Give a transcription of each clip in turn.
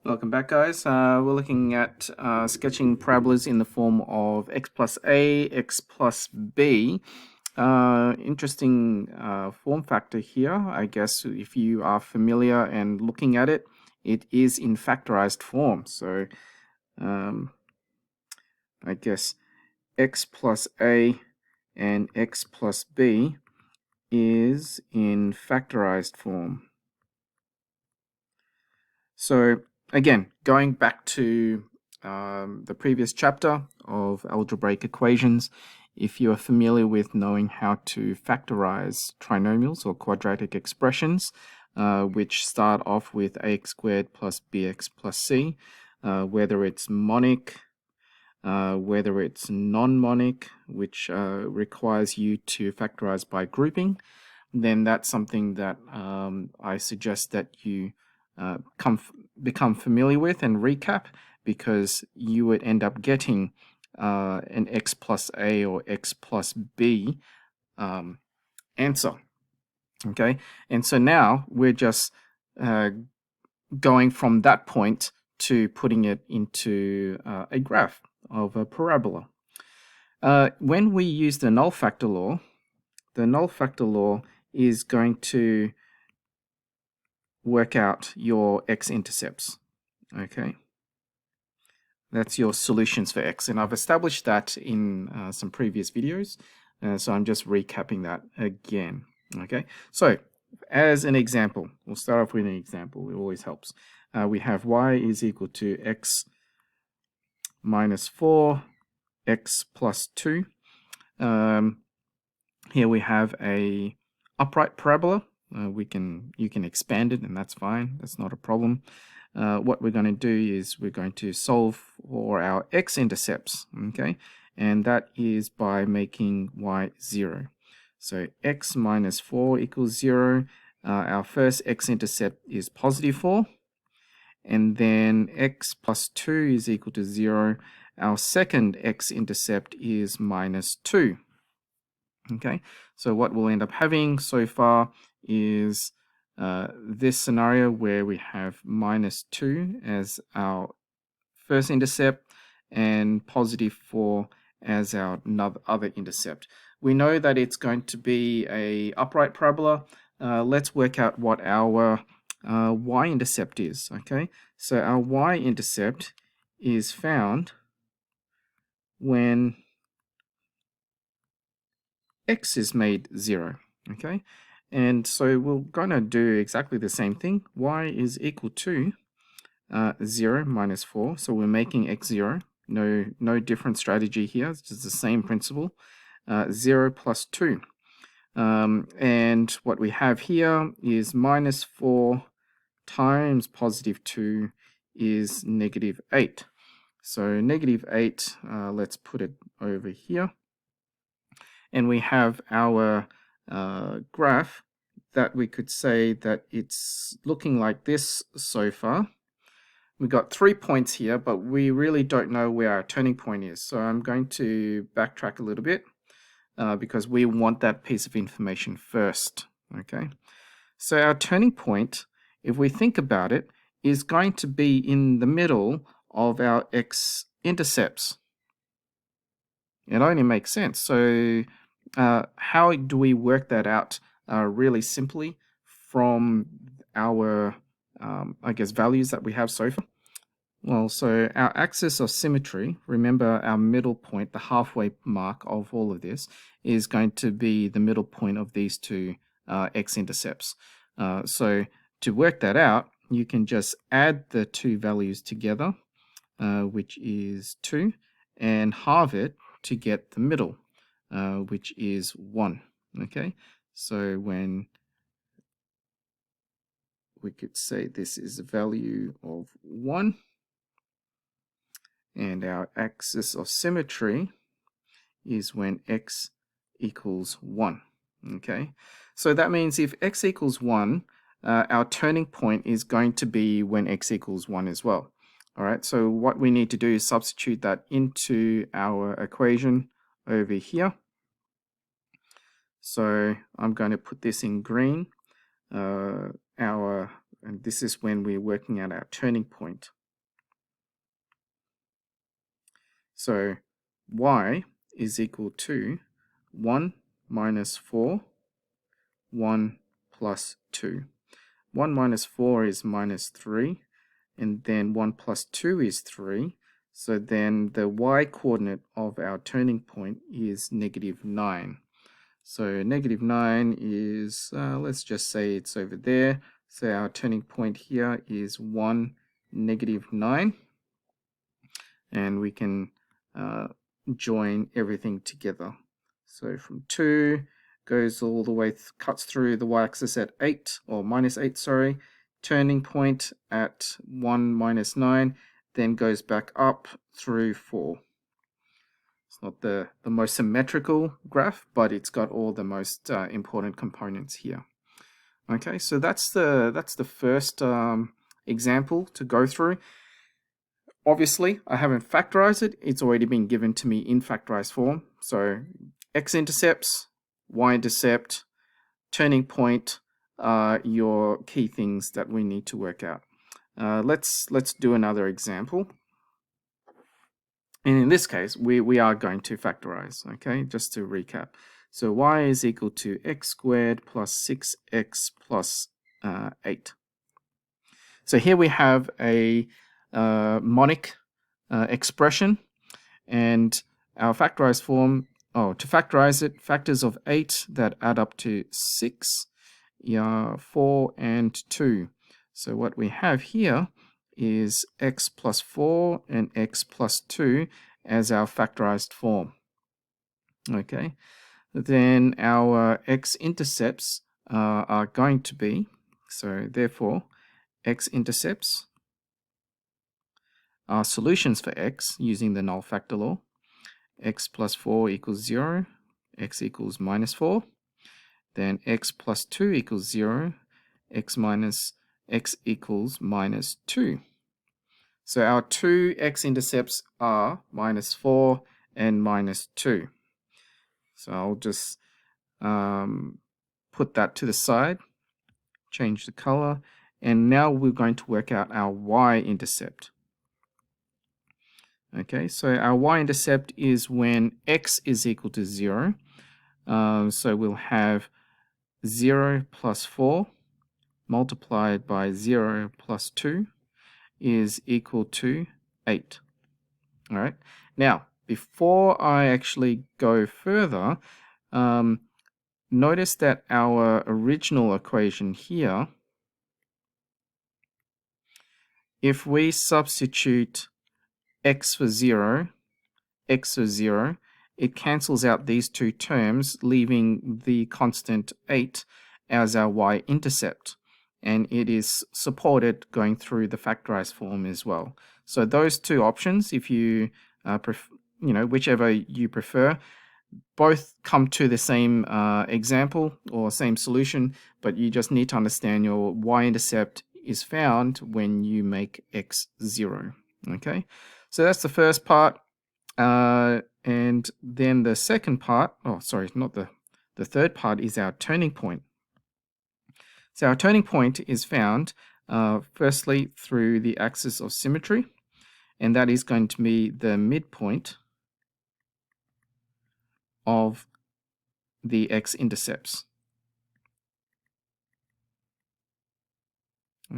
Welcome back, guys. We're looking at sketching parabolas in the form of x plus a, x plus b. Interesting form factor here. I guess if you are familiar and looking at it, it is in factorized form. So I guess x plus a and x plus b is in factorized form. So again, going back to the previous chapter of algebraic equations, if you are familiar with knowing how to factorize trinomials or quadratic expressions, which start off with ax squared plus bx plus c, whether it's monic, whether it's non-monic, which requires you to factorize by grouping, then that's something that I suggest that you become familiar with and recap, because you would end up getting an x plus a or x plus b answer. Okay, and so now we're just going from that point to putting it into a graph of a parabola. When we use the null factor law, is going to work out your x-intercepts. Okay, that's your solutions for x, and I've established that in some previous videos, so I'm just recapping that again. Okay, so as an example, we'll start off with an example. It always helps. We have y is equal to x minus 4, x plus 2. Here we have a upright parabola. You can expand it, and that's fine. That's not a problem. What we're going to do is we're going to solve for our x-intercepts, okay? And that is by making y 0. So x minus 4 equals 0. Our first x-intercept is positive 4. And then x plus 2 is equal to 0. Our second x-intercept is minus 2. Okay, so what we'll end up having so far is this scenario where we have minus 2 as our first intercept and positive 4 as our other intercept. We know that it's going to be a upright parabola. Let's work out what our y-intercept is. Okay, so our y-intercept is found when x is made 0. Okay, and so we're going to do exactly the same thing. Y is equal to 0 minus 4, so we're making x 0. No different strategy here. It's just the same principle. 0 plus 2. And what we have here is minus 4 times positive 2 is negative 8. So negative 8, let's put it over here. And we have our graph that we could say that it's looking like this so far. We've got 3 points here, but we really don't know where our turning point is. So I'm going to backtrack a little bit because we want that piece of information first. Okay, so our turning point, if we think about it, is going to be in the middle of our x-intercepts. It only makes sense. So how do we work that out really simply from our, I guess, values that we have so far? Well, so our axis of symmetry, remember our middle point, the halfway mark of all of this, is going to be the middle point of these two x-intercepts. So to work that out, you can just add the two values together, which is 2, and halve it to get the middle, which is 1. Okay, so when we could say this is a value of 1, and our axis of symmetry is when x equals 1. Okay, so that means if x equals 1, our turning point is going to be when x equals 1 as well. All right, so what we need to do is substitute that into our equation over here. So I'm going to put this in green. Our and this is when we're working out our turning point. So y is equal to 1 minus 4, 1 plus 2. 1 minus 4 is minus 3, and then 1 plus 2 is 3. So then the y-coordinate of our turning point is negative 9. So negative 9 is, let's just say it's over there. So our turning point here is 1, negative 9. And we can join everything together. So from 2 goes all the way, cuts through the y-axis at 8, or minus 8, sorry. Turning point at 1 minus 9, then goes back up through 4. It's not the most symmetrical graph, but it's got all the most important components here. Okay, so that's the first example to go through. Obviously, I haven't factorized it. It's already been given to me in factorized form. So X-intercepts, Y-intercept, turning point are your key things that we need to work out. Let's do another example. And in this case, we are going to factorize, okay, just to recap. So y is equal to x squared plus 6x plus 8. So here we have a monic expression, and our factorized form, to factorize it, factors of 8 that add up to 6, 4, and 2. So what we have here is x plus 4 and x plus 2 as our factorized form. Okay, then our x-intercepts are going to be, so therefore x-intercepts are solutions for x using the Null Factor Law. X plus 4 equals 0, x equals minus 4. Then x plus 2 equals 0, x equals minus 2. So our two x-intercepts are minus 4 and minus 2. So I'll just put that to the side, change the color, and now we're going to work out our y-intercept. Okay, so our y-intercept is when x is equal to 0. So we'll have 0 plus 4 multiplied by 0 plus 2 is equal to 8. All right. Now, before I actually go further, notice that our original equation here, if we substitute x for 0, x for 0, it cancels out these two terms, leaving the constant 8 as our y-intercept. And it is supported going through the factorized form as well. So those two options, if you whichever you prefer, both come to the same example or same solution, but you just need to understand your y-intercept is found when you make x 0. Okay, so that's the first part. And then the second part, the third part is our turning point. So our turning point is found firstly through the axis of symmetry, and that is going to be the midpoint of the x-intercepts.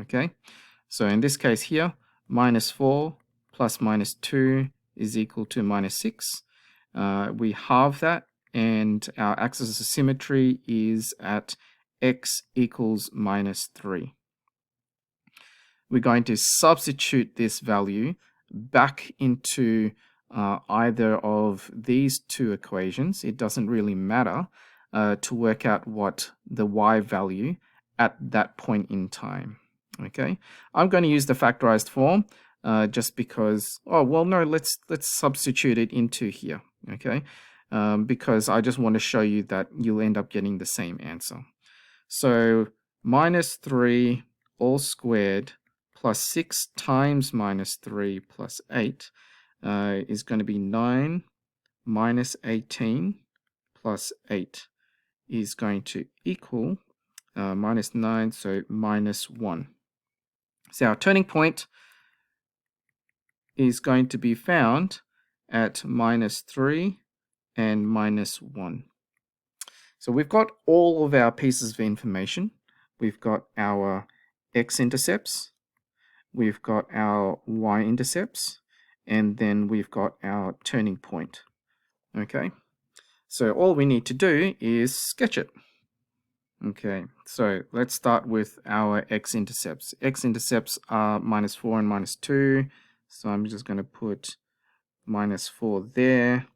Okay, so in this case here, minus 4 plus minus 2 is equal to minus 6. We halve that, and our axis of symmetry is at x equals minus 3. We're going to substitute this value back into either of these two equations. It doesn't really matter to work out what the y value at that point in time. Okay, I'm going to use the factorized form just because, let's substitute it into here, okay? Because I just want to show you that you'll end up getting the same answer. So minus 3 all squared plus 6 times minus 3 plus 8 is going to be 9 minus 18 plus 8 is going to equal minus 9, so minus 1. So our turning point is going to be found at -3 and -1. So we've got all of our pieces of information. We've got our x-intercepts, we've got our y-intercepts, and then we've got our turning point. Okay, so all we need to do is sketch it. Okay, so let's start with our x-intercepts. X-intercepts are -4 and -2, so I'm just going to put -4 there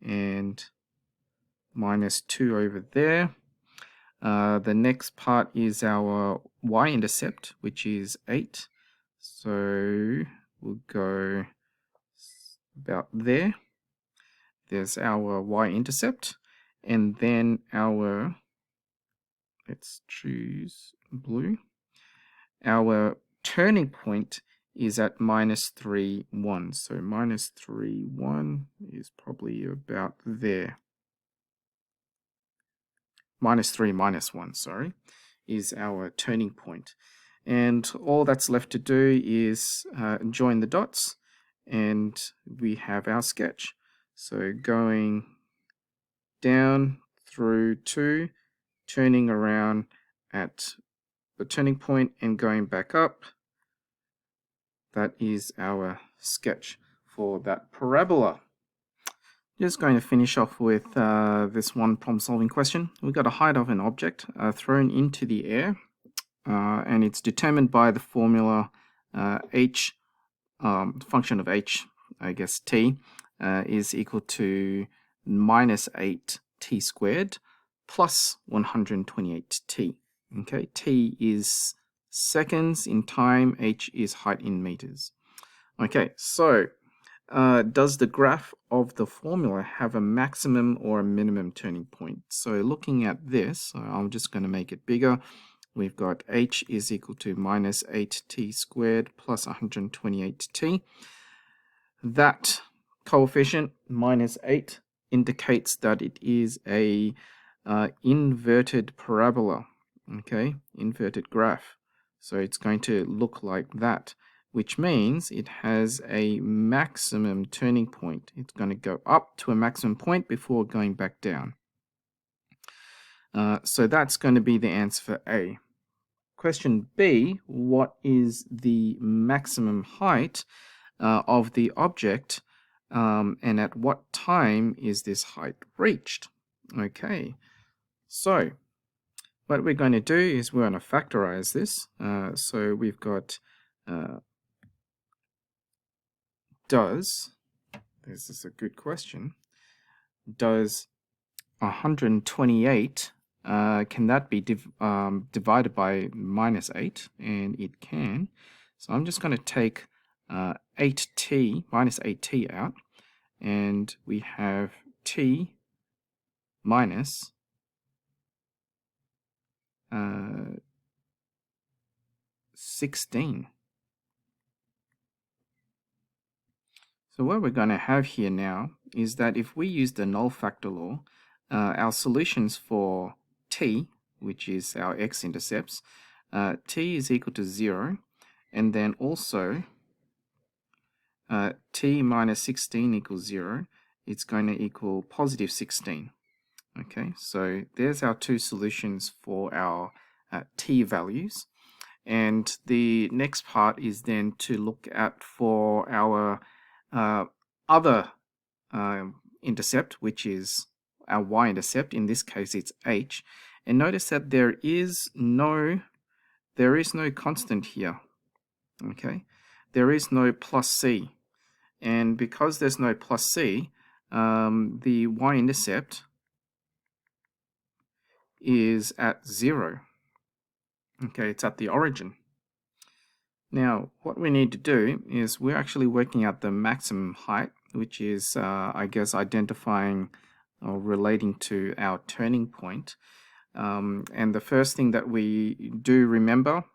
and -2 over there. The next part is our y-intercept, which is 8. So we'll go about there. There's our y-intercept, and then our, let's choose blue. Our turning point is at -3, 1. So -3, 1 is probably about there. -3, -1, sorry, is our turning point. And all that's left to do is join the dots, and we have our sketch. So going down through 2, turning around at the turning point and going back up, that is our sketch for that parabola. Just going to finish off with this one problem solving question. We've got a height of an object thrown into the air, and it's determined by the formula h, function of h, I guess t, is equal to -8t squared plus 128t. Okay, t is seconds in time, h is height in meters. Okay, so does the graph of the formula have a maximum or a minimum turning point? So looking at this, I'm just going to make it bigger. We've got h is equal to -8t squared plus 128t. That coefficient, -8, indicates that it is a inverted parabola, okay, inverted graph. So it's going to look like that, which means it has a maximum turning point. It's going to go up to a maximum point before going back down. So that's going to be the answer for A. Question B, what is the maximum height of the object, and at what time is this height reached? Okay, so what we're going to do is we're going to factorize this. So we've got does, this is a good question, does 128, can that be divided by -8? And it can. So I'm just going to take 8t, -8t out, and we have t minus 16. So what we're going to have here now is that if we use the null factor law, our solutions for t, which is our x-intercepts, t is equal to 0, and then also t minus 16 equals 0, it's going to equal positive 16. Okay, so there's our two solutions for our t values. And the next part is then to look at for our other intercept, which is our y-intercept. In this case, it's h. And notice that there is no constant here. Okay, there is no plus c, and because there's no plus c, the y-intercept is at 0. Okay, it's at the origin. Now, what we need to do is we're actually working out the maximum height, which is, I guess, identifying or relating to our turning point. And the first thing that we do remember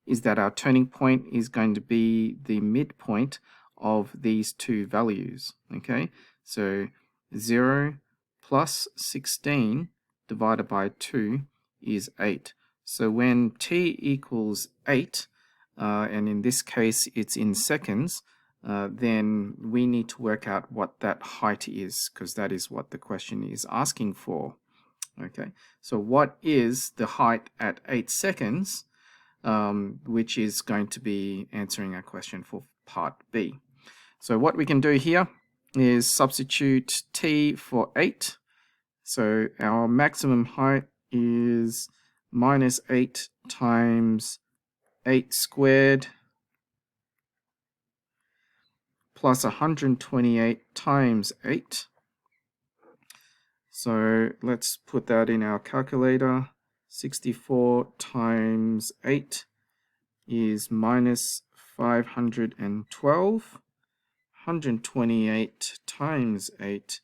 is that our turning point is going to be the midpoint of these two values. Okay, so 0 plus 16 divided by 2 is 8. So when t equals 8, and in this case it's in seconds, then we need to work out what that height is, because that is what the question is asking for. Okay, so what is the height at 8 seconds, which is going to be answering our question for part B. So what we can do here is substitute t for 8. So our maximum height is minus 8 times 8 squared plus 128 times 8. So let's put that in our calculator. 64 times 8 is minus 512. 128 times 8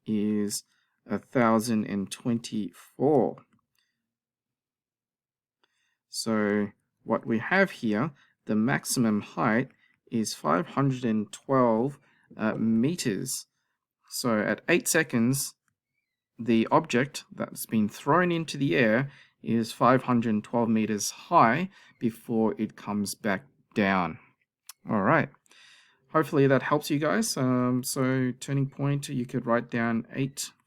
is 1024. So what we have here, the maximum height is 512 meters. So at 8 seconds, the object that's been thrown into the air is 512 meters high before it comes back down. All right. Hopefully that helps you guys. So turning point, you could write down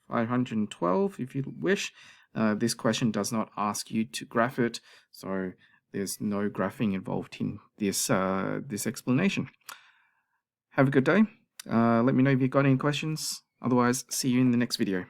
512 if you wish. This question does not ask you to graph it, so there's no graphing involved in this explanation. Have a good day. Let me know if you've got any questions. Otherwise, see you in the next video.